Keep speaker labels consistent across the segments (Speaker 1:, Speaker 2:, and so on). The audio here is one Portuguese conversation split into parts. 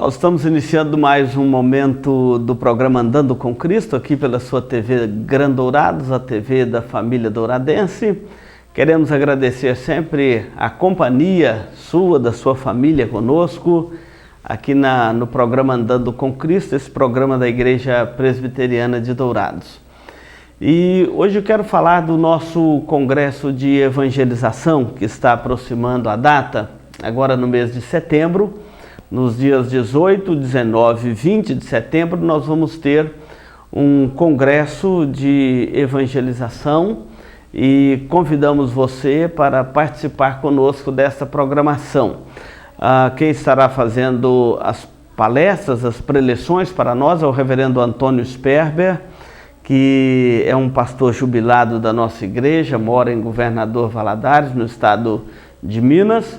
Speaker 1: Nós estamos iniciando mais um momento do programa Andando com Cristo, aqui pela sua TV Gran Dourados, a TV da família douradense. Queremos agradecer sempre a companhia sua, da sua família conosco, aqui no programa Andando com Cristo, esse programa da Igreja Presbiteriana de Dourados. E hoje eu quero falar do nosso congresso de evangelização, que está aproximando a data, agora no mês de setembro. Nos dias 18, 19 e 20 de setembro, nós vamos ter um congresso de evangelização e convidamos você para participar conosco desta programação. Quem estará fazendo as palestras, as preleções para nós é o reverendo Antônio Sperber, que é um pastor jubilado da nossa igreja, mora em Governador Valadares, no estado de Minas,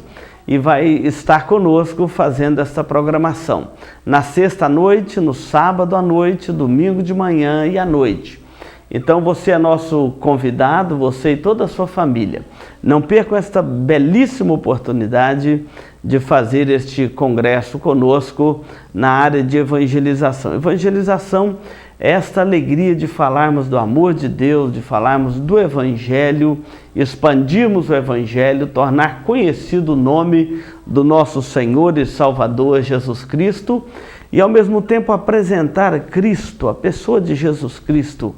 Speaker 1: e vai estar conosco fazendo essa programação na sexta à noite, no sábado à noite, domingo de manhã e à noite. Então você é nosso convidado, você e toda a sua família. Não percam esta belíssima oportunidade de fazer este congresso conosco na área de evangelização. Evangelização é esta alegria de falarmos do amor de Deus, de falarmos do Evangelho, expandirmos o Evangelho, tornar conhecido o nome do nosso Senhor e Salvador Jesus Cristo e ao mesmo tempo apresentar Cristo, a pessoa de Jesus Cristo,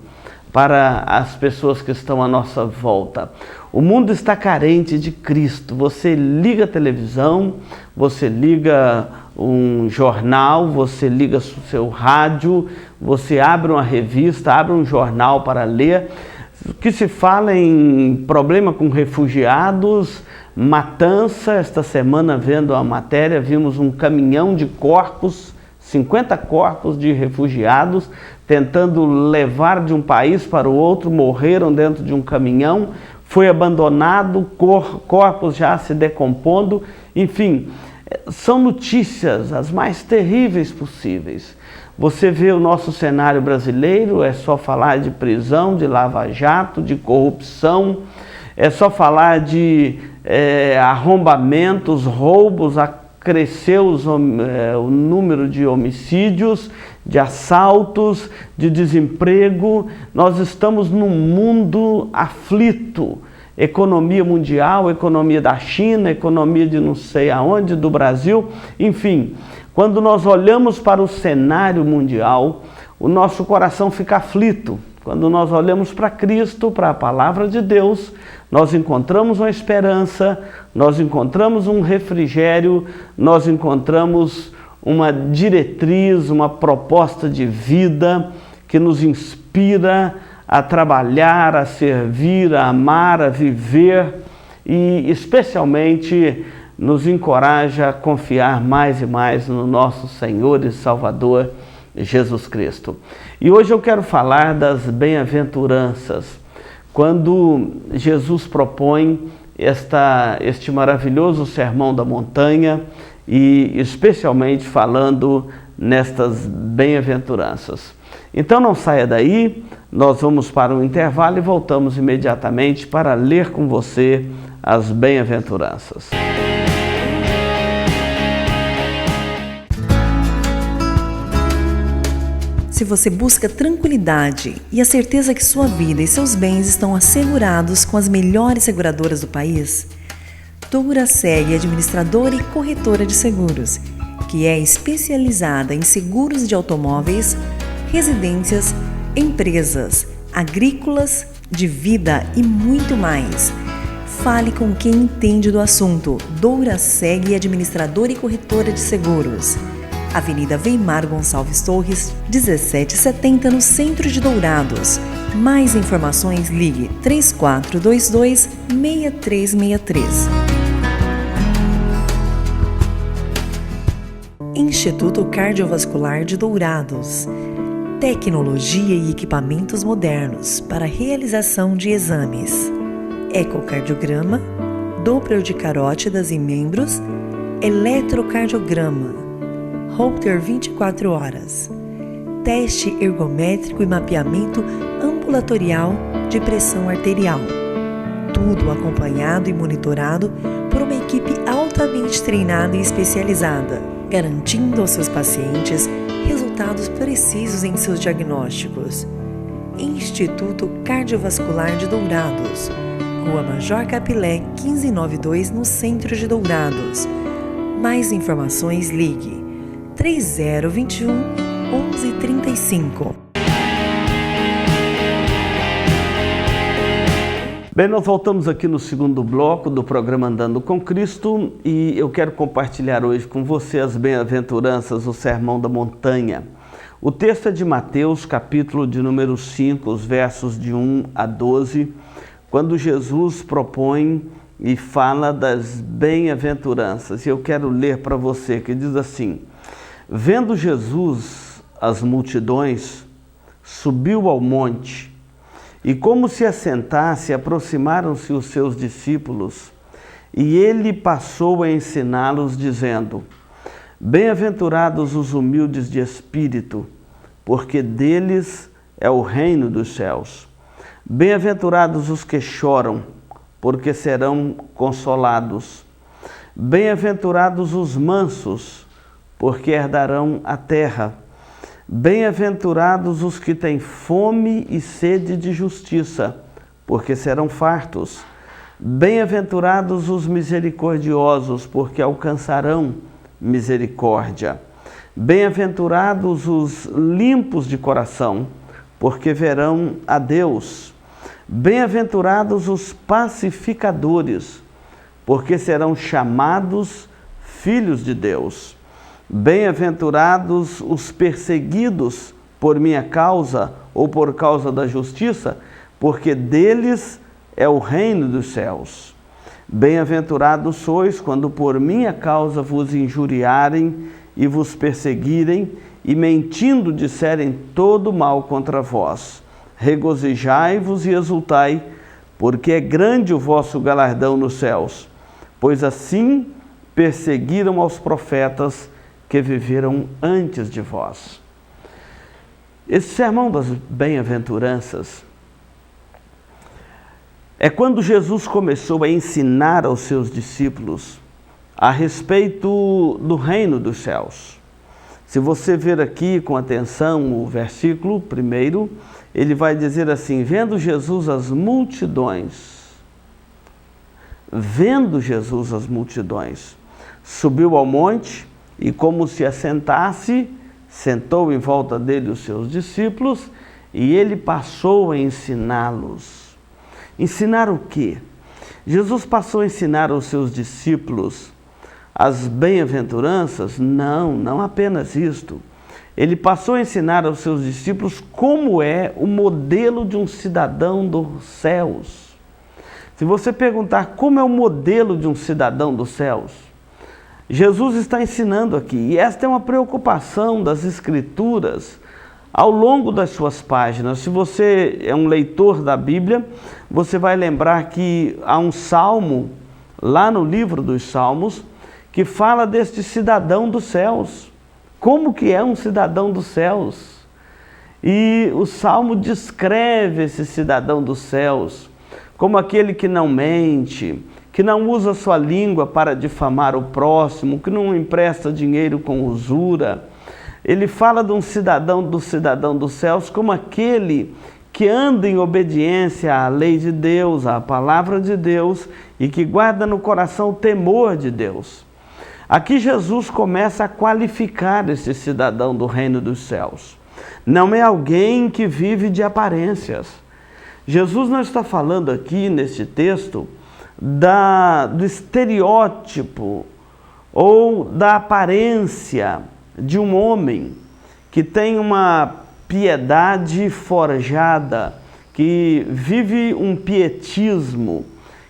Speaker 1: para as pessoas que estão à nossa volta. O mundo está carente de Cristo. Você liga a televisão, você liga um jornal, você liga o seu rádio, você abre uma revista, abre um jornal para ler. O que se fala em problema com refugiados, matança. Esta semana, vendo a matéria, vimos um caminhão de corpos, 50 corpos de refugiados, tentando levar de um país para o outro, morreram dentro de um caminhão, foi abandonado, corpos já se decompondo, enfim, são notícias as mais terríveis possíveis. Você vê o nosso cenário brasileiro, é só falar de prisão, de lava-jato, de corrupção, é só falar de arrombamentos, roubos, cresceu o número de homicídios, de assaltos, de desemprego. Nós estamos num mundo aflito. Economia mundial, economia da China, economia de não sei aonde, do Brasil. Enfim, quando nós olhamos para o cenário mundial, o nosso coração fica aflito. Quando nós olhamos para Cristo, para a palavra de Deus, nós encontramos uma esperança, nós encontramos um refrigério, nós encontramos uma diretriz, uma proposta de vida que nos inspira a trabalhar, a servir, a amar, a viver e especialmente nos encoraja a confiar mais e mais no nosso Senhor e Salvador Jesus Cristo. E hoje eu quero falar das bem-aventuranças, quando Jesus propõe este maravilhoso sermão da montanha e especialmente falando nestas bem-aventuranças. Então não saia daí, nós vamos para um intervalo e voltamos imediatamente para ler com você as bem-aventuranças.
Speaker 2: Se você busca tranquilidade e a certeza que sua vida e seus bens estão assegurados com as melhores seguradoras do país, Douraseg é administradora e corretora de seguros, que é especializada em seguros de automóveis, residências, empresas, agrícolas, de vida e muito mais. Fale com quem entende do assunto. Douraseg é administradora e corretora de seguros. Avenida Weimar Gonçalves Torres, 1770, no centro de Dourados. Mais informações, ligue 3422-6363. Instituto Cardiovascular de Dourados. Tecnologia e equipamentos modernos para realização de exames. Ecocardiograma, Doppler de carótidas em membros, eletrocardiograma, Holter 24 horas, teste ergométrico e mapeamento ambulatorial de pressão arterial. Tudo acompanhado e monitorado por uma equipe altamente altamente treinada e especializada, garantindo aos seus pacientes resultados precisos em seus diagnósticos. Instituto Cardiovascular de Dourados, Rua Major Capilé, 1592, no centro de Dourados. Mais informações, ligue 3021 1135.
Speaker 1: Bem, nós voltamos aqui no segundo bloco do programa Andando com Cristo e eu quero compartilhar hoje com você as bem-aventuranças do Sermão da Montanha. O texto é de Mateus, capítulo de número 5, os versos de 1 a 12, quando Jesus propõe e fala das bem-aventuranças. E eu quero ler para você, que diz assim: Vendo Jesus as multidões, subiu ao monte, e como se assentasse, aproximaram-se os seus discípulos, e ele passou a ensiná-los, dizendo: Bem-aventurados os humildes de espírito, porque deles é o reino dos céus. Bem-aventurados os que choram, porque serão consolados. Bem-aventurados os mansos, porque herdarão a terra. Bem-aventurados os que têm fome e sede de justiça, porque serão fartos. Bem-aventurados os misericordiosos, porque alcançarão misericórdia. Bem-aventurados os limpos de coração, porque verão a Deus. Bem-aventurados os pacificadores, porque serão chamados filhos de Deus. Bem-aventurados os perseguidos por minha causa ou por causa da justiça, porque deles é o reino dos céus. Bem-aventurados sois quando por minha causa vos injuriarem e vos perseguirem e mentindo disserem todo mal contra vós. Regozijai-vos e exultai, porque é grande o vosso galardão nos céus, pois assim perseguiram aos profetas que viveram antes de vós. Esse sermão das bem-aventuranças é quando Jesus começou a ensinar aos seus discípulos a respeito do reino dos céus. Se você ver aqui com atenção o versículo primeiro, ele vai dizer assim: vendo Jesus as multidões, subiu ao monte e, como se assentasse, sentou em volta dele os seus discípulos e ele passou a ensiná-los. Ensinar o quê? Jesus passou a ensinar aos seus discípulos as bem-aventuranças? Não apenas isto. Ele passou a ensinar aos seus discípulos como é o modelo de um cidadão dos céus. Se você perguntar como é o modelo de um cidadão dos céus, Jesus está ensinando aqui, e esta é uma preocupação das Escrituras ao longo das suas páginas. Se você é um leitor da Bíblia, você vai lembrar que há um salmo, lá no livro dos Salmos, que fala deste cidadão dos céus. Como que é um cidadão dos céus? E o salmo descreve esse cidadão dos céus como aquele que não mente, que não usa sua língua para difamar o próximo, que não empresta dinheiro com usura. Ele fala de um cidadão dos céus como aquele que anda em obediência à lei de Deus, à palavra de Deus, e que guarda no coração o temor de Deus. Aqui Jesus começa a qualificar esse cidadão do reino dos céus. Não é alguém que vive de aparências. Jesus não está falando aqui neste texto do estereótipo ou da aparência de um homem que tem uma piedade forjada, que vive um pietismo,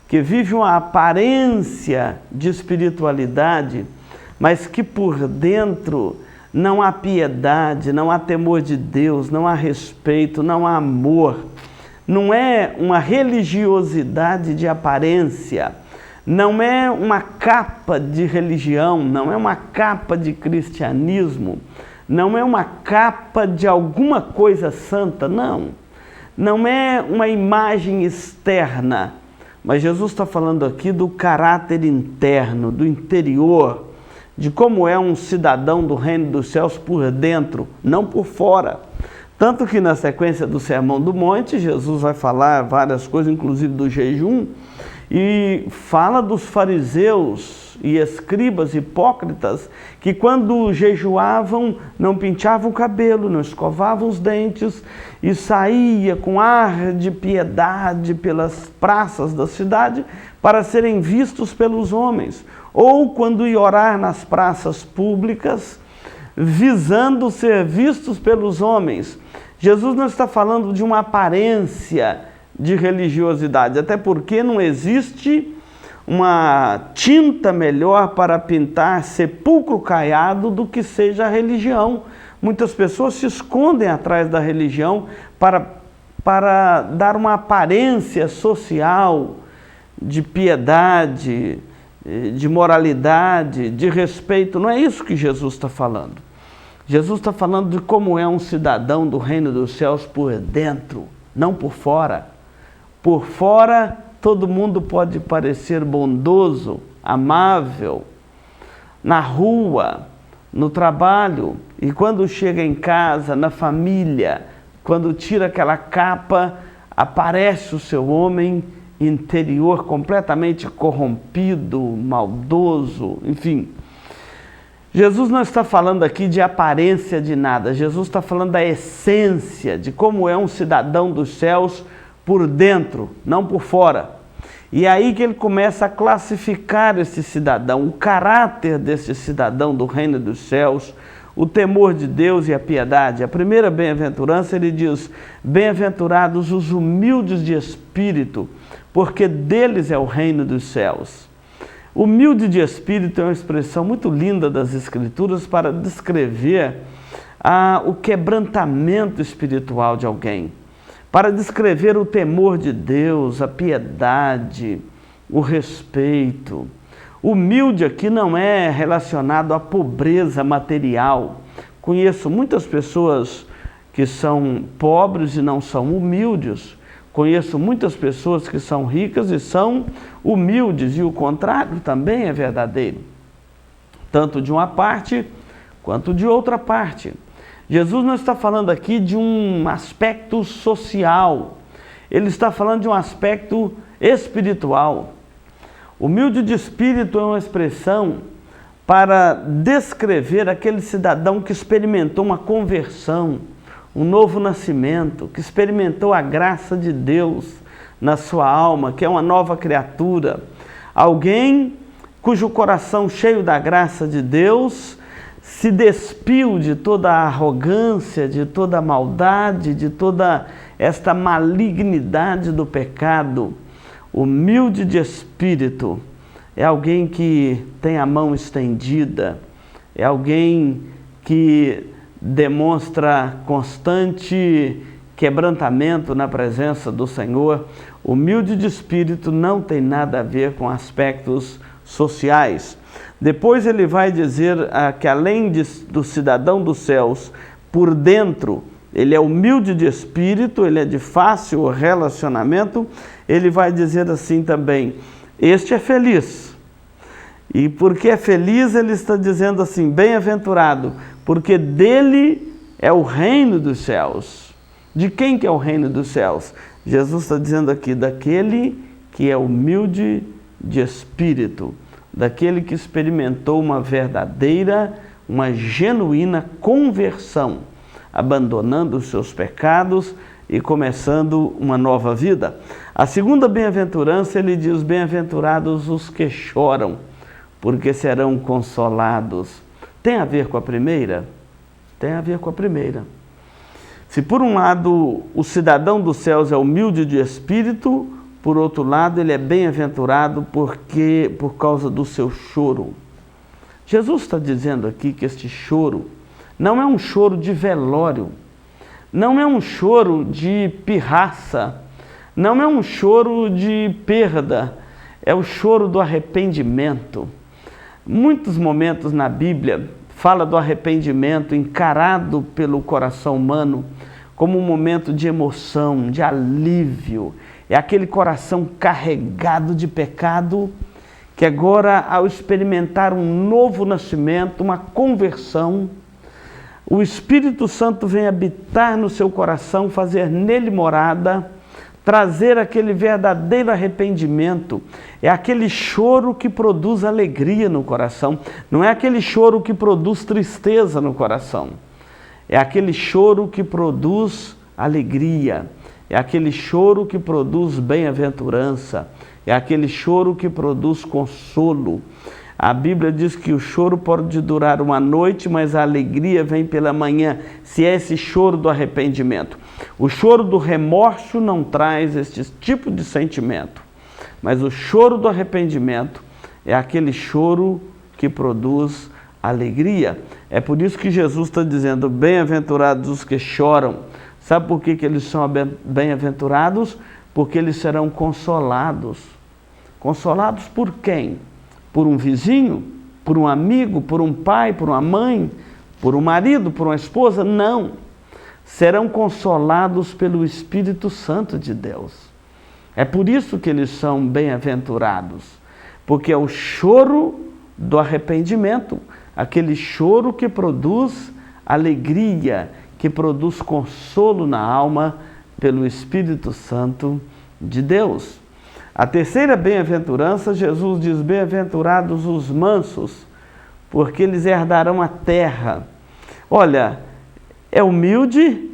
Speaker 1: que vive uma aparência de espiritualidade, mas que por dentro não há piedade, não há temor de Deus, não há respeito, não há amor. Não é uma religiosidade de aparência, não é uma capa de religião, não é uma capa de cristianismo, não é uma capa de alguma coisa santa, não. Não é uma imagem externa, mas Jesus está falando aqui do caráter interno, do interior, de como é um cidadão do reino dos céus por dentro, não por fora. Tanto que na sequência do Sermão do Monte, Jesus vai falar várias coisas, inclusive do jejum, e fala dos fariseus e escribas hipócritas que quando jejuavam não penteavam o cabelo, não escovavam os dentes e saía com ar de piedade pelas praças da cidade para serem vistos pelos homens, ou quando ia orar nas praças públicas visando ser vistos pelos homens. Jesus não está falando de uma aparência de religiosidade, até porque não existe uma tinta melhor para pintar sepulcro caiado do que seja a religião. Muitas pessoas se escondem atrás da religião para dar uma aparência social de piedade, de moralidade, de respeito. Não é isso que Jesus está falando. Jesus está falando de como é um cidadão do reino dos céus por dentro, não por fora. Por fora, todo mundo pode parecer bondoso, amável, na rua, no trabalho, e quando chega em casa, na família, quando tira aquela capa, aparece o seu homem interior completamente corrompido, maldoso, enfim. Jesus não está falando aqui de aparência de nada, Jesus está falando da essência, de como é um cidadão dos céus por dentro, não por fora. E é aí que ele começa a classificar esse cidadão, o caráter desse cidadão do reino dos céus, o temor de Deus e a piedade. A primeira bem-aventurança, ele diz: bem-aventurados os humildes de espírito, porque deles é o reino dos céus. Humilde de espírito é uma expressão muito linda das Escrituras para descrever o quebrantamento espiritual de alguém, para descrever o temor de Deus, a piedade, o respeito. Humilde aqui não é relacionado à pobreza material. Conheço muitas pessoas que são pobres e não são humildes. Conheço muitas pessoas que são ricas e são humildes, e o contrário também é verdadeiro, tanto de uma parte quanto de outra parte. Jesus não está falando aqui de um aspecto social, ele está falando de um aspecto espiritual. Humilde de espírito é uma expressão para descrever aquele cidadão que experimentou uma conversão, um novo nascimento, que experimentou a graça de Deus na sua alma, que é uma nova criatura. Alguém cujo coração cheio da graça de Deus se despiu de toda a arrogância, de toda a maldade, de toda esta malignidade do pecado. Humilde de espírito é alguém que tem a mão estendida, é alguém que demonstra constante quebrantamento na presença do Senhor. Humilde de espírito não tem nada a ver com aspectos sociais. Depois ele vai dizer que além do cidadão dos céus, por dentro, ele é humilde de espírito, ele é de fácil relacionamento. Ele vai dizer assim também: este é feliz. E porque é feliz, ele está dizendo assim: bem-aventurado, porque dele é o reino dos céus. De quem que é o reino dos céus? Jesus está dizendo aqui: daquele que é humilde de espírito, daquele que experimentou uma verdadeira, uma genuína conversão, abandonando os seus pecados e começando uma nova vida. A segunda bem-aventurança, ele diz: bem-aventurados os que choram, porque serão consolados. Tem a ver com a primeira? Tem a ver com a primeira. Se por um lado o cidadão dos céus é humilde de espírito, por outro lado ele é bem-aventurado por causa do seu choro. Jesus está dizendo aqui que este choro não é um choro de velório, não é um choro de pirraça, não é um choro de perda, é o choro do arrependimento. Muitos momentos na Bíblia fala do arrependimento encarado pelo coração humano como um momento de emoção, de alívio. é aquele coração carregado de pecado, que agora, ao experimentar um novo nascimento, uma conversão, o Espírito Santo vem habitar no seu coração, fazer nele morada, trazer aquele verdadeiro arrependimento. É aquele choro que produz alegria no coração, não é aquele choro que produz tristeza no coração. É aquele choro que produz alegria, é aquele choro que produz bem-aventurança, é aquele choro que produz consolo. A Bíblia diz que o choro pode durar uma noite, mas a alegria vem pela manhã, se é esse choro do arrependimento. O choro do remorso não traz este tipo de sentimento, mas o choro do arrependimento é aquele choro que produz alegria. É por isso que Jesus está dizendo, bem-aventurados os que choram. Sabe por que eles são bem-aventurados? Porque eles serão consolados. Consolados por quem? Por um vizinho? Por um amigo? Por um pai? Por uma mãe? Por um marido? Por uma esposa? Não. Serão consolados pelo Espírito Santo de Deus. É por isso que eles são bem-aventurados. Porque é o choro do arrependimento, aquele choro que produz alegria, que produz consolo na alma pelo Espírito Santo de Deus. A terceira bem-aventurança, Jesus diz, bem-aventurados os mansos, porque eles herdarão a terra. Olha, é humilde,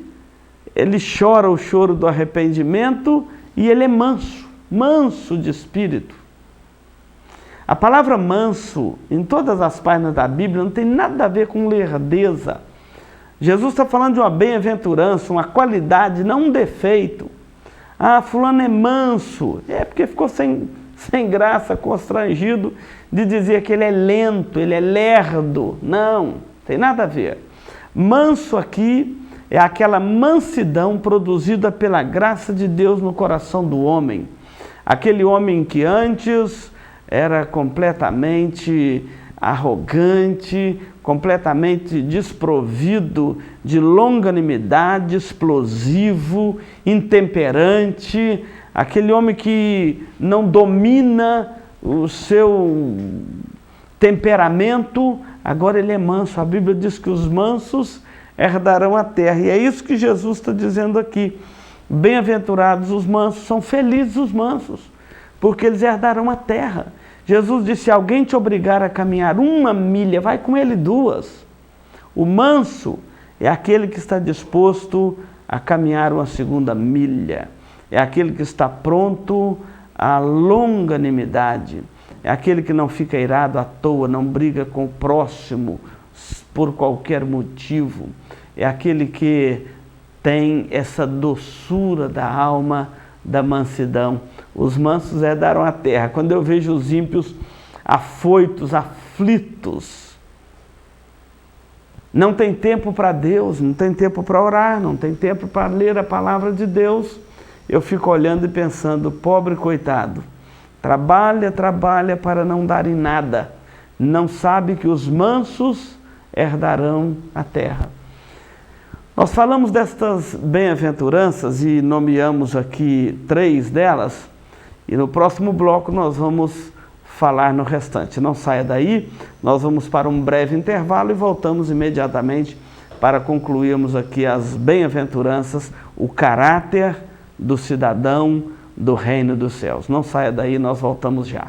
Speaker 1: ele chora o choro do arrependimento e ele é manso, manso de espírito. A palavra manso, em todas as páginas da Bíblia, não tem nada a ver com lerdeza. Jesus está falando de uma bem-aventurança, uma qualidade, não um defeito. Ah, fulano é manso. É porque ficou sem graça, constrangido de dizer que ele é lento, ele é lerdo. Não, tem nada a ver. Manso aqui é aquela mansidão produzida pela graça de Deus no coração do homem. Aquele homem que antes era completamente arrogante, completamente desprovido de longanimidade, explosivo, intemperante, aquele homem que não domina o seu temperamento, agora ele é manso. A Bíblia diz que os mansos herdarão a terra, e é isso que Jesus está dizendo aqui. Bem-aventurados os mansos, são felizes os mansos, porque eles herdarão a terra. Jesus disse, se alguém te obrigar a caminhar 1 milha, vai com ele 2. O manso é aquele que está disposto a caminhar uma 2ª milha. É aquele que está pronto à longanimidade. É aquele que não fica irado à toa, não briga com o próximo por qualquer motivo. É aquele que tem essa doçura da alma, da mansidão. Os mansos herdaram a terra. Quando eu vejo os ímpios afoitos, aflitos, não tem tempo para Deus, não tem tempo para orar, não tem tempo para ler a palavra de Deus, eu fico olhando e pensando, pobre coitado, trabalha para não dar em nada, não sabe que os mansos herdarão a terra. Nós falamos destas bem-aventuranças e nomeamos aqui 3 delas, e no próximo bloco nós vamos falar no restante. Não saia daí, nós vamos para um breve intervalo e voltamos imediatamente para concluirmos aqui as bem-aventuranças, o caráter do cidadão do reino dos céus. Não saia daí, nós voltamos já.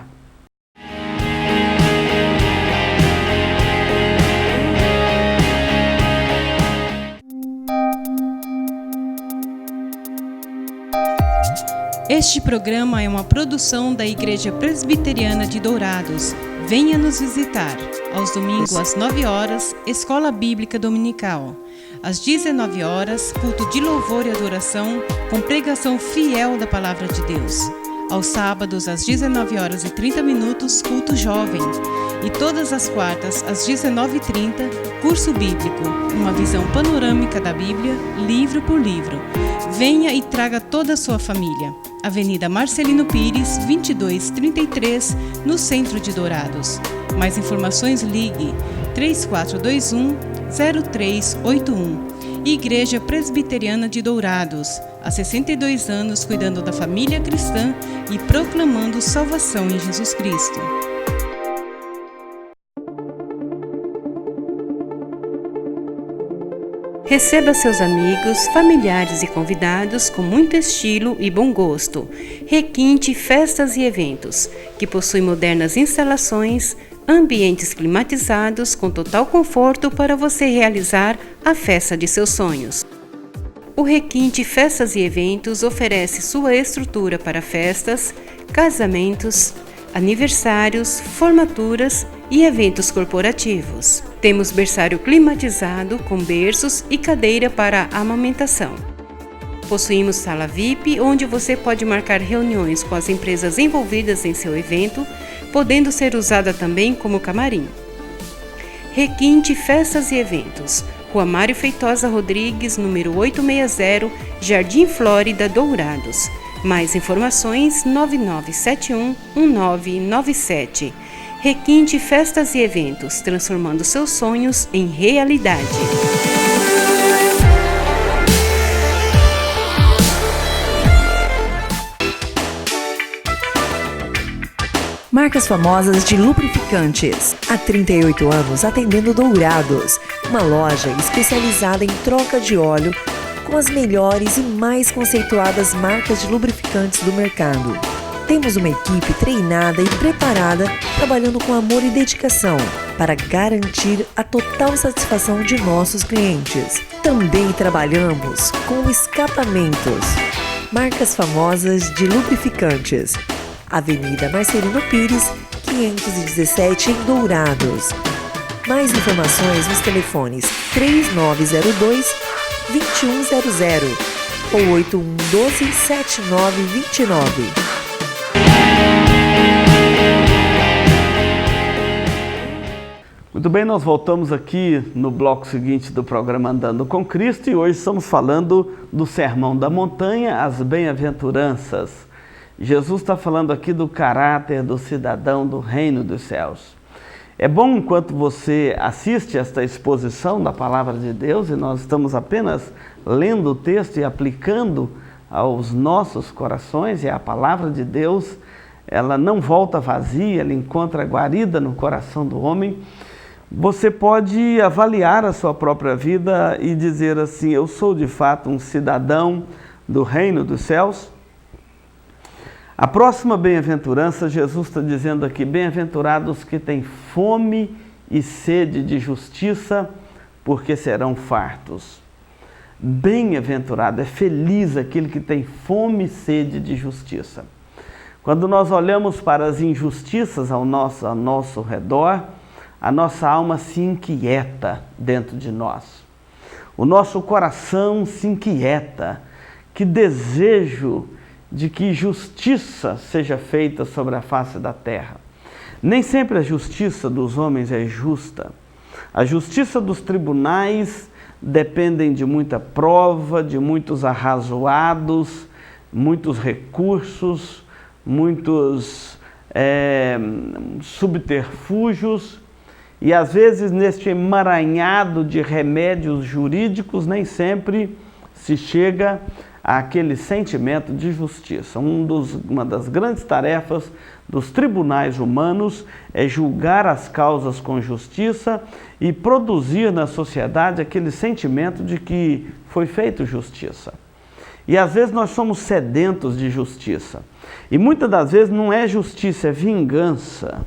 Speaker 3: Este programa é uma produção da Igreja Presbiteriana de Dourados. Venha nos visitar. Aos domingos, às 9 horas, Escola Bíblica Dominical. Às 19 horas, culto de louvor e adoração, com pregação fiel da Palavra de Deus. Aos sábados, às 19h30, culto jovem. E todas as quartas, às 19h30, curso bíblico. Uma visão panorâmica da Bíblia, livro por livro. Venha e traga toda a sua família. Avenida Marcelino Pires, 2233, no centro de Dourados. Mais informações, ligue 3421-0381. Igreja Presbiteriana de Dourados, há 62 anos cuidando da família cristã e proclamando salvação em Jesus Cristo. Receba seus amigos, familiares e convidados com muito estilo e bom gosto. Requinte Festas e Eventos, que possui modernas instalações, ambientes climatizados com total conforto para você realizar a festa de seus sonhos. O Requinte Festas e Eventos oferece sua estrutura para festas, casamentos, aniversários, formaturas e eventos corporativos. Temos berçário climatizado com berços e cadeira para amamentação. Possuímos sala VIP, onde você pode marcar reuniões com as empresas envolvidas em seu evento, podendo ser usada também como camarim. Requinte Festas e Eventos, Rua Mário Feitosa Rodrigues, número 860, Jardim Flórida, Dourados. Mais informações 9971-1997. Requinte Festas e Eventos, transformando seus sonhos em realidade.
Speaker 2: Marcas famosas de lubrificantes. Há 38 anos atendendo Dourados, uma loja especializada em troca de óleo com as melhores e mais conceituadas marcas de lubrificantes do mercado. Temos uma equipe treinada e preparada, trabalhando com amor e dedicação para garantir a total satisfação de nossos clientes. Também trabalhamos com escapamentos. Marcas famosas de lubrificantes. Avenida Marcelino Pires, 517 em Dourados. Mais informações nos telefones 3902-2100 ou 8112-7929.
Speaker 1: Muito bem, nós voltamos aqui no bloco seguinte do programa Andando com Cristo e hoje estamos falando do Sermão da Montanha, as Bem-aventuranças. Jesus está falando aqui do caráter do cidadão do reino dos céus. É bom enquanto você assiste esta exposição da palavra de Deus, e nós estamos apenas lendo o texto e aplicando aos nossos corações, e a palavra de Deus, ela não volta vazia, ela encontra guarida no coração do homem. Você pode avaliar a sua própria vida e dizer assim: eu sou de fato um cidadão do reino dos céus? A próxima bem-aventurança, Jesus está dizendo aqui: bem-aventurados que têm fome e sede de justiça, porque serão fartos. Bem-aventurado, é feliz aquele que tem fome e sede de justiça. Quando nós olhamos para as injustiças ao nosso redor, a nossa alma se inquieta dentro de nós. O nosso coração se inquieta. Que desejo de que justiça seja feita sobre a face da terra. Nem sempre a justiça dos homens é justa. A justiça dos tribunais dependem de muita prova, de muitos arrazoados, muitos recursos, muitos subterfúgios. E às vezes neste emaranhado de remédios jurídicos nem sempre se chega àquele sentimento de justiça. Uma das grandes tarefas dos tribunais humanos é julgar as causas com justiça e produzir na sociedade aquele sentimento de que foi feita justiça. E às vezes nós somos sedentos de justiça. E muitas das vezes não é justiça, é vingança.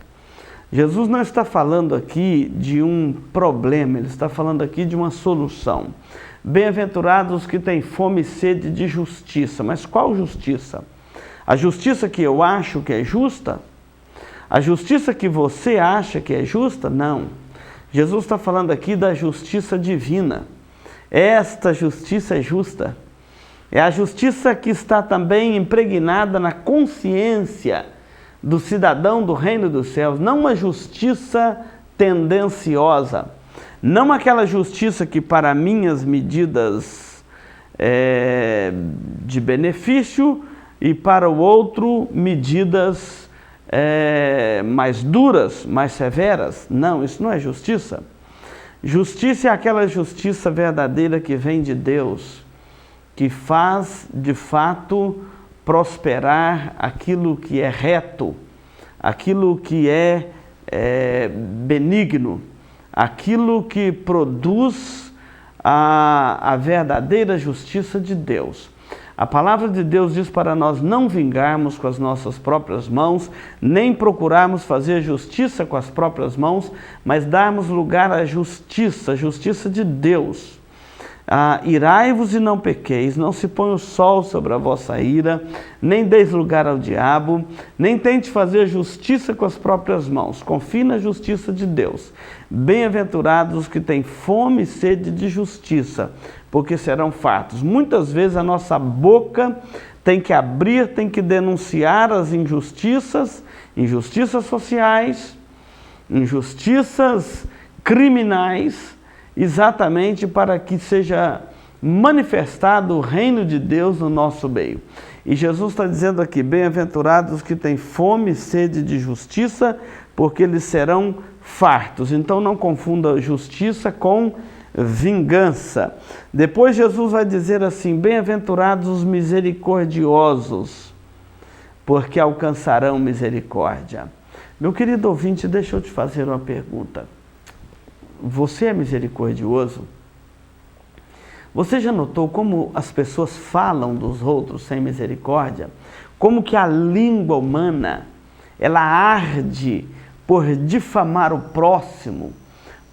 Speaker 1: Jesus não está falando aqui de um problema, ele está falando aqui de uma solução. Bem-aventurados que têm fome e sede de justiça. Mas qual justiça? A justiça que eu acho que é justa? A justiça que você acha que é justa? Não. Jesus está falando aqui da justiça divina. Esta justiça é justa. É a justiça que está também impregnada na consciência do cidadão do reino dos céus, não uma justiça tendenciosa, não aquela justiça que para minhas medidas de benefício e para o outro medidas mais duras, mais severas. Não, isso não é justiça. Justiça é aquela justiça verdadeira que vem de Deus, que faz de fato prosperar aquilo que é reto, aquilo que é benigno, aquilo que produz a verdadeira justiça de Deus. A palavra de Deus diz para nós não vingarmos com as nossas próprias mãos, nem procurarmos fazer justiça com as próprias mãos, mas darmos lugar à justiça, a justiça de Deus. Irai-vos e não pequeis, não se põe o sol sobre a vossa ira, nem deis lugar ao diabo, nem tente fazer justiça com as próprias mãos, confie na justiça de Deus. Bem-aventurados os que têm fome e sede de justiça, porque serão fartos. Muitas vezes a nossa boca tem que abrir, tem que denunciar as injustiças, injustiças sociais, injustiças criminais, exatamente para que seja manifestado o reino de Deus no nosso meio. E Jesus está dizendo aqui, bem-aventurados os que têm fome e sede de justiça, porque eles serão fartos. Então não confunda justiça com vingança. Depois Jesus vai dizer assim, bem-aventurados os misericordiosos, porque alcançarão misericórdia. Meu querido ouvinte, deixa eu te fazer uma pergunta. Você é misericordioso? Você já notou como as pessoas falam dos outros sem misericórdia? Como que a língua humana, ela arde por difamar o próximo,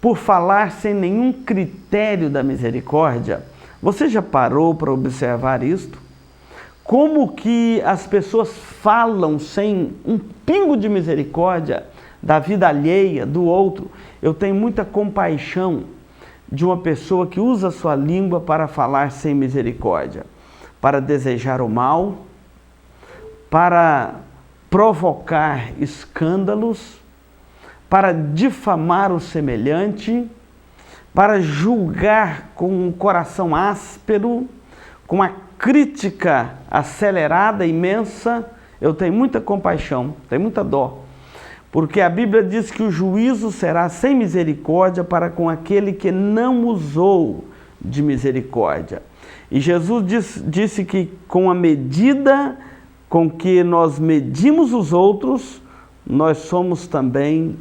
Speaker 1: por falar sem nenhum critério da misericórdia? Você já parou para observar isto? Como que as pessoas falam sem um pingo de misericórdia da vida alheia, do outro? Eu tenho muita compaixão de uma pessoa que usa a sua língua para falar sem misericórdia, para desejar o mal, para provocar escândalos, para difamar o semelhante, para julgar com um coração áspero, com uma crítica acelerada, imensa. Eu tenho muita compaixão, tenho muita dó, porque a Bíblia diz que o juízo será sem misericórdia para com aquele que não usou de misericórdia. E Jesus disse que com a medida com que nós medimos os outros, nós somos também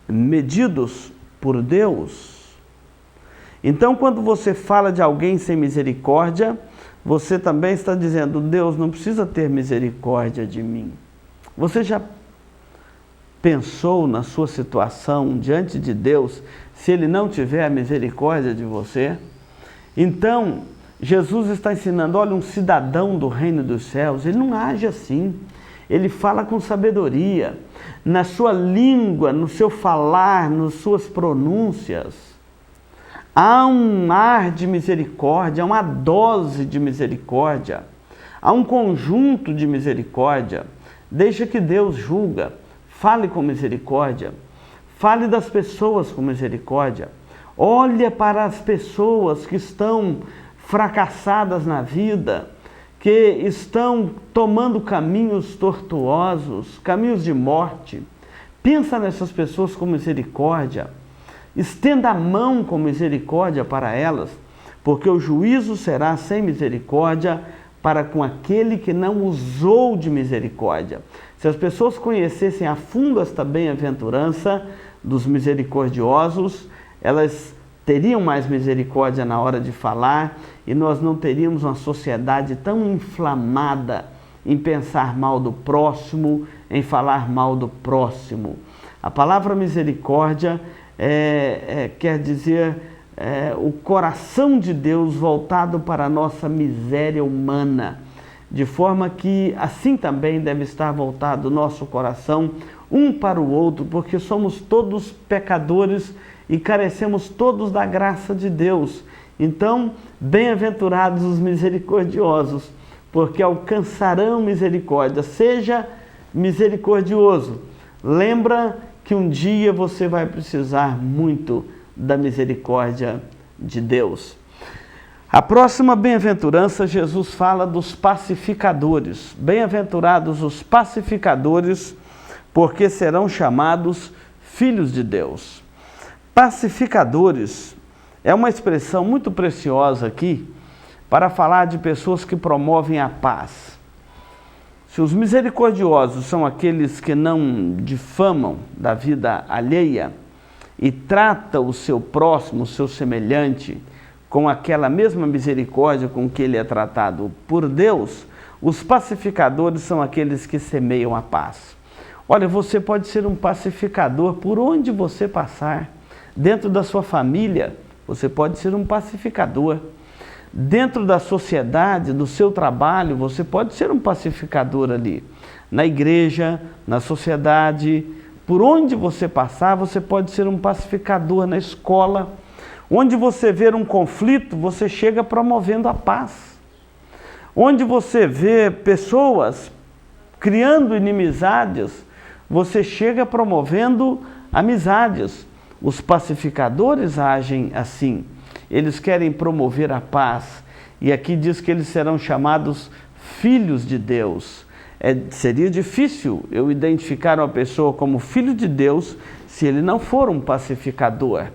Speaker 1: medidos por Deus. Então, quando você fala de alguém sem misericórdia, você também está dizendo, Deus não precisa ter misericórdia de mim. Você já pensou na sua situação diante de Deus, se Ele não tiver a misericórdia de você? Então, Jesus está ensinando, olha, um cidadão do reino dos céus, ele não age assim, ele fala com sabedoria, na sua língua, no seu falar, nas suas pronúncias, há um ar de misericórdia, há uma dose de misericórdia, há um conjunto de misericórdia. Deixa que Deus julga. Fale com misericórdia, fale das pessoas com misericórdia, olha para as pessoas que estão fracassadas na vida, que estão tomando caminhos tortuosos, caminhos de morte. Pensa nessas pessoas com misericórdia, estenda a mão com misericórdia para elas, porque o juízo será sem misericórdia para com aquele que não usou de misericórdia. Se as pessoas conhecessem a fundo esta bem-aventurança dos misericordiosos, elas teriam mais misericórdia na hora de falar e nós não teríamos uma sociedade tão inflamada em pensar mal do próximo, em falar mal do próximo. A palavra misericórdia quer dizer o coração de Deus voltado para a nossa miséria humana, de forma que assim também deve estar voltado o nosso coração um para o outro, porque somos todos pecadores e carecemos todos da graça de Deus. Então, bem-aventurados os misericordiosos, porque alcançarão misericórdia. Seja misericordioso. Lembra que um dia você vai precisar muito da misericórdia de Deus. A próxima bem-aventurança, Jesus fala dos pacificadores. Bem-aventurados os pacificadores, porque serão chamados filhos de Deus. Pacificadores é uma expressão muito preciosa aqui para falar de pessoas que promovem a paz. Se os misericordiosos são aqueles que não difamam da vida alheia e tratam o seu próximo, o seu semelhante, com aquela mesma misericórdia com que ele é tratado por Deus, os pacificadores são aqueles que semeiam a paz. Olha, você pode ser um pacificador por onde você passar. Dentro da sua família, você pode ser um pacificador. Dentro da sociedade, do seu trabalho, você pode ser um pacificador ali. Na igreja, na sociedade, por onde você passar, você pode ser um pacificador. Na escola, onde você vê um conflito, você chega promovendo a paz. Onde você vê pessoas criando inimizades, você chega promovendo amizades. Os pacificadores agem assim. Eles querem promover a paz. E aqui diz que eles serão chamados filhos de Deus. Seria difícil eu identificar uma pessoa como filho de Deus se ele não for um pacificador.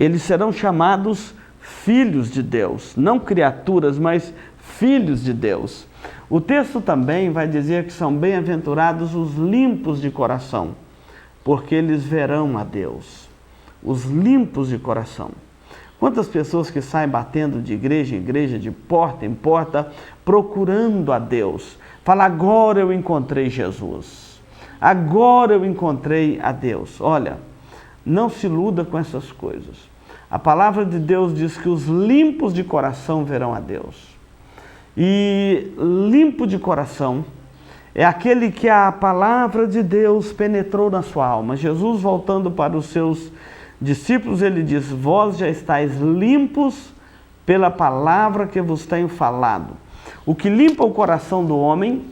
Speaker 1: Eles serão chamados filhos de Deus. Não criaturas, mas filhos de Deus. O texto também vai dizer que são bem-aventurados os limpos de coração, porque eles verão a Deus. Os limpos de coração. Quantas pessoas que saem batendo de igreja em igreja, de porta em porta, procurando a Deus. Fala, agora eu encontrei Jesus. Agora eu encontrei a Deus. Olha, não se iluda com essas coisas. A palavra de Deus diz que os limpos de coração verão a Deus. E limpo de coração é aquele que a palavra de Deus penetrou na sua alma. Jesus, voltando para os seus discípulos, ele diz, vós já estáis limpos pela palavra que vos tenho falado. O que limpa o coração do homem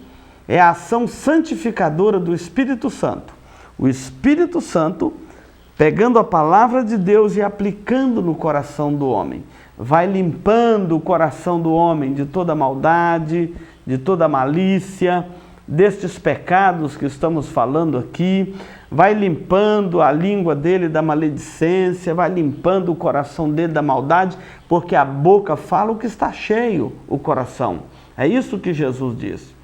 Speaker 1: é a ação santificadora do Espírito Santo. O Espírito Santo, pegando a palavra de Deus e aplicando no coração do homem, vai limpando o coração do homem de toda maldade, de toda malícia, destes pecados que estamos falando aqui, vai limpando a língua dele da maledicência, vai limpando o coração dele da maldade, porque a boca fala o que está cheio, o coração. É isso que Jesus diz.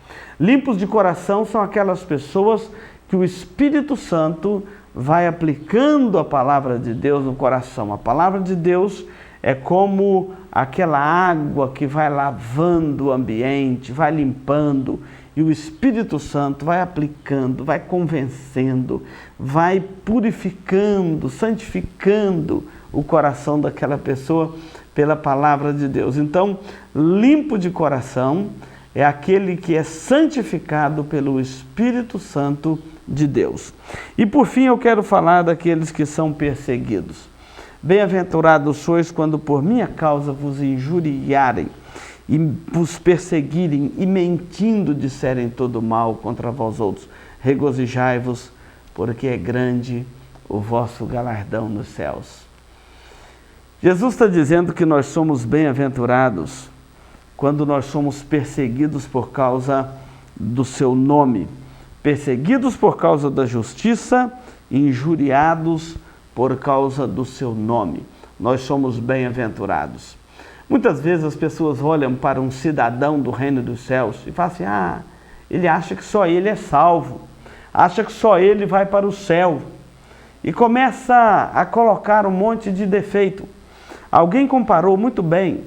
Speaker 1: Limpos de coração são aquelas pessoas que o Espírito Santo vai aplicando a palavra de Deus no coração. A palavra de Deus é como aquela água que vai lavando o ambiente, vai limpando, e o Espírito Santo vai aplicando, vai convencendo, vai purificando, santificando o coração daquela pessoa pela palavra de Deus. Então, limpo de coração é aquele que é santificado pelo Espírito Santo de Deus. E por fim eu quero falar daqueles que são perseguidos. Bem-aventurados sois quando por minha causa vos injuriarem e vos perseguirem e mentindo disserem todo mal contra vós outros. Regozijai-vos, porque é grande o vosso galardão nos céus. Jesus está dizendo que nós somos bem-aventurados quando nós somos perseguidos por causa do seu nome, perseguidos por causa da justiça, injuriados por causa do seu nome. Nós somos bem-aventurados. Muitas vezes as pessoas olham para um cidadão do reino dos céus e falam assim, ele acha que só ele é salvo, acha que só ele vai para o céu. E começa a colocar um monte de defeito. Alguém comparou muito bem.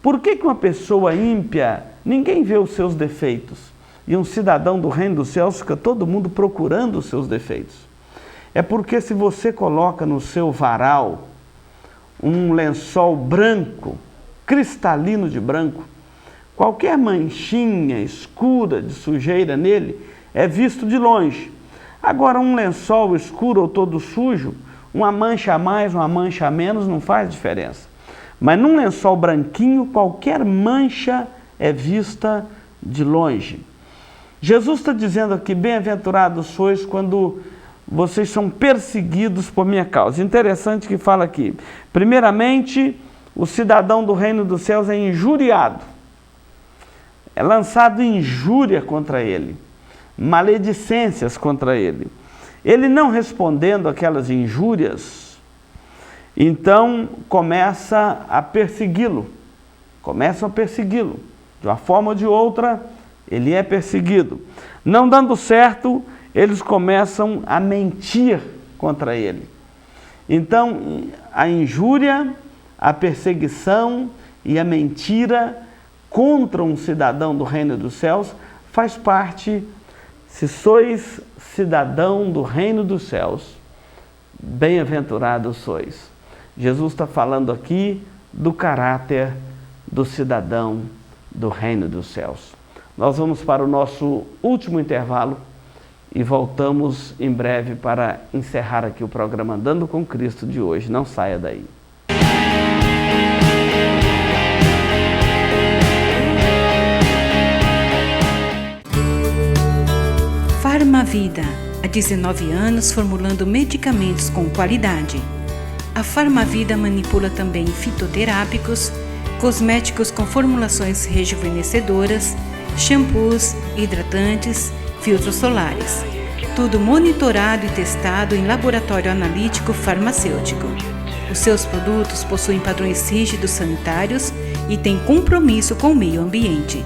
Speaker 1: Por que uma pessoa ímpia, ninguém vê os seus defeitos? E um cidadão do reino dos céus fica todo mundo procurando os seus defeitos. É porque se você coloca no seu varal um lençol branco, cristalino de branco, qualquer manchinha escura de sujeira nele é visto de longe. Agora um lençol escuro ou todo sujo, uma mancha a mais, uma mancha a menos não faz diferença. Mas num lençol branquinho, qualquer mancha é vista de longe. Jesus está dizendo aqui, bem-aventurados sois quando vocês são perseguidos por minha causa. Interessante que fala aqui, primeiramente, o cidadão do reino dos céus é injuriado. É lançado injúria contra ele, maledicências contra ele. Ele não respondendo aquelas injúrias, Então começa a persegui-lo. Começam a persegui-lo. De uma forma ou de outra, ele é perseguido. Não dando certo, eles começam a mentir contra ele. Então, a injúria, a perseguição e a mentira contra um cidadão do reino dos céus faz parte. Se sois cidadão do reino dos céus, bem-aventurados sois. Jesus está falando aqui do caráter do cidadão do reino dos céus. Nós vamos para o nosso último intervalo e voltamos em breve para encerrar aqui o programa Andando com Cristo de hoje. Não saia daí.
Speaker 3: Farmavida, há 19 anos formulando medicamentos com qualidade. A Farmavida manipula também fitoterápicos, cosméticos com formulações rejuvenescedoras, shampoos, hidratantes, filtros solares. Tudo monitorado e testado em laboratório analítico farmacêutico. Os seus produtos possuem padrões rígidos sanitários e têm compromisso com o meio ambiente.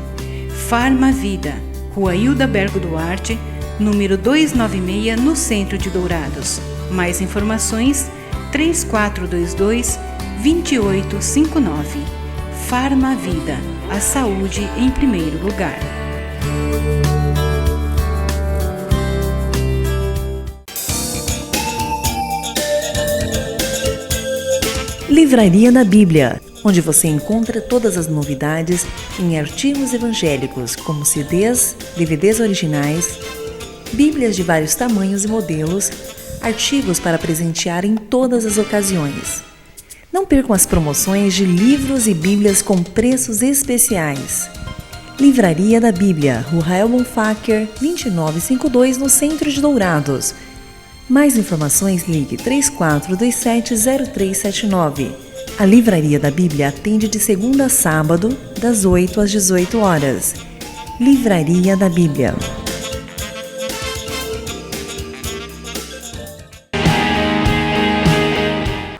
Speaker 3: Farmavida, Rua Hilda Bergo Duarte, número 296, no centro de Dourados. Mais informações 3422-2859. Farmavida, a saúde em primeiro lugar.
Speaker 2: Livraria da Bíblia, onde você encontra todas as novidades em artigos evangélicos, como CDs, DVDs originais, Bíblias de vários tamanhos e modelos, artigos para presentear em todas as ocasiões. Não percam as promoções de livros e Bíblias com preços especiais. Livraria da Bíblia, Rua Rael Bonfacker, 2952, no centro de Dourados. Mais informações, ligue 3427-0379. A Livraria da Bíblia atende de segunda a sábado, das 8 às 18 horas. Livraria da Bíblia.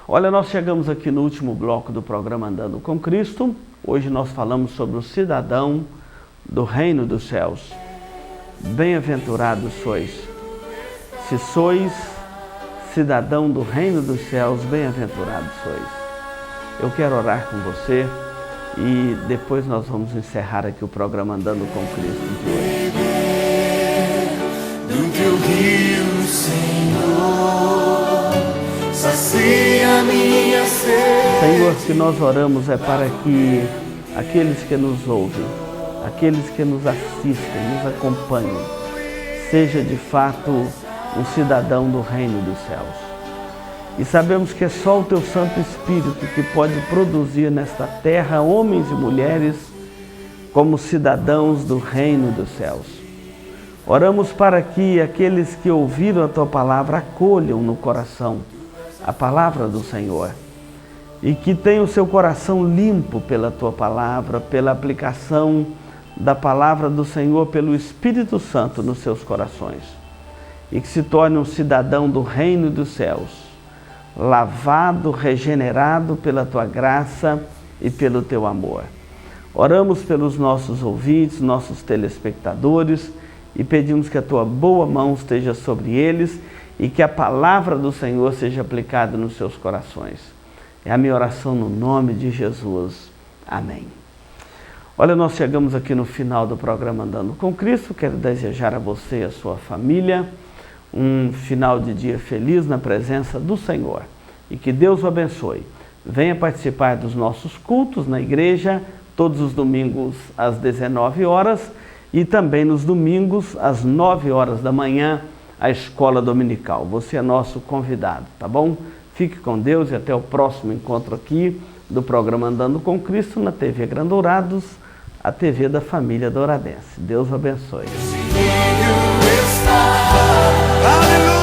Speaker 1: Olha, nós chegamos aqui no último bloco do programa Andando com Cristo. Hoje nós falamos sobre o cidadão do reino dos céus. Bem-aventurados sois. Se sois cidadão do reino dos céus, bem-aventurados sois. Eu quero orar com você e depois nós vamos encerrar aqui o programa Andando com Cristo de hoje.
Speaker 4: Do teu rio, Senhor, sacia minha sede.
Speaker 1: Senhor, que nós oramos é para que aqueles que nos ouvem, aqueles que nos assistem, nos acompanham, seja de fato um cidadão do reino dos céus. E sabemos que é só o Teu Santo Espírito que pode produzir nesta terra homens e mulheres como cidadãos do reino dos céus. Oramos para que aqueles que ouviram a Tua palavra acolham no coração a palavra do Senhor e que tenham o seu coração limpo pela Tua palavra, pela aplicação da palavra do Senhor pelo Espírito Santo nos seus corações e que se torne um cidadão do reino dos céus, lavado, regenerado pela Tua graça e pelo Teu amor. Oramos pelos nossos ouvintes, nossos telespectadores e pedimos que a Tua boa mão esteja sobre eles e que a palavra do Senhor seja aplicada nos seus corações. É a minha oração no nome de Jesus. Amém. Olha, nós chegamos aqui no final do programa Andando com Cristo. Quero desejar a você e a sua família um final de dia feliz na presença do Senhor. E que Deus o abençoe. Venha participar dos nossos cultos na igreja, todos os domingos às 19 horas e também nos domingos às 9 horas da manhã, a escola dominical. Você é nosso convidado, tá bom? Fique com Deus e até o próximo encontro aqui do programa Andando com Cristo na TV Grandourados, a TV da família douradense. Deus o abençoe.
Speaker 4: Aleluia.